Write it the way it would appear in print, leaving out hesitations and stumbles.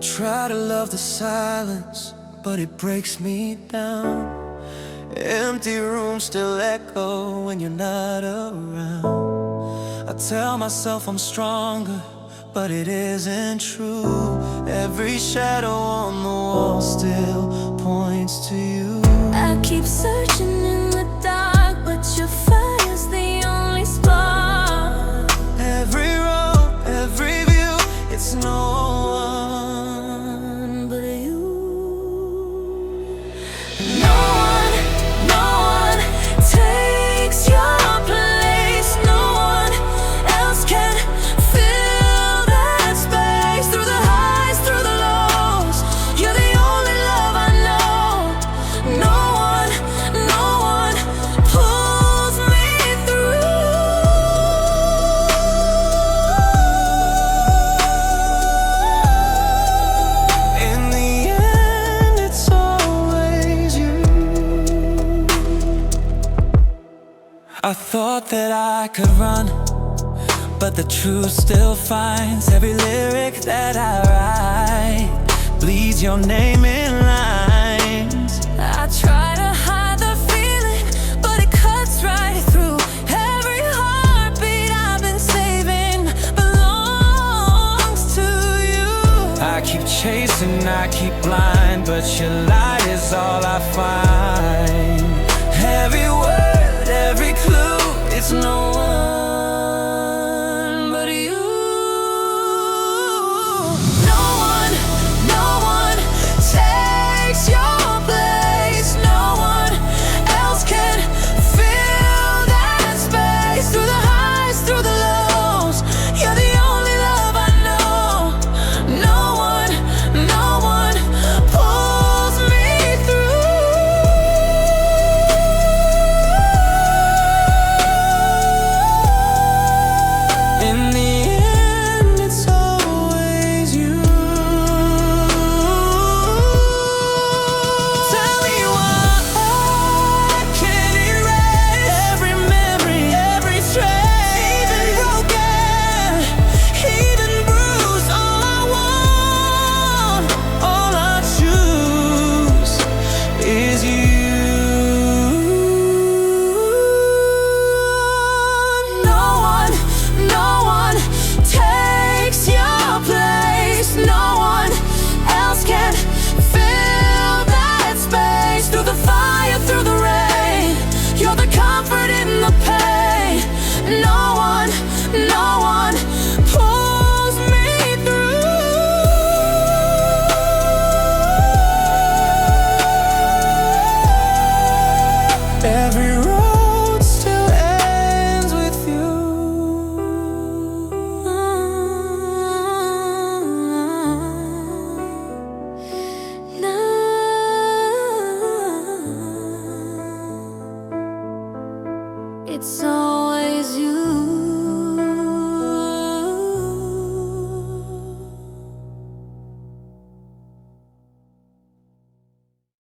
try to love the silence, but it breaks me down. Empty rooms still echo when you're not around. I tell myself I'm stronger, but it isn't true. Every shadow on the wall still points to you. I keep searching in the dark, but your fire's the only spark. Every road, every view, it's no one but you. No one takes your place. No one else can fill that space. Through the highs, through the lows, you're the only love I know. No one pulls me through. In the end, it's always you. I thought that I could run, but the truth still finds every lyric that I write bleeds your name in lines. I try to hide the feeling, but it cuts right through. Every heartbeat I've been saving belongs to you. I keep chasing, I keep blind, but your light is all I find. Every word, every clue, it's no one but you. No one takes your place. No one else can fill that space. Through the highs, through the lows, you're the only love I know. No one pulls me through. In the end, it's always you. Tell me why I can't erase every memory, every trace. Even broken, even bruised, all I want, all I choose is you. No one takes your place. No one else can fill that space. Through the fire, through the rain, you're the comfort in the pain. No one pulls me through. Every road still ends with you. It's all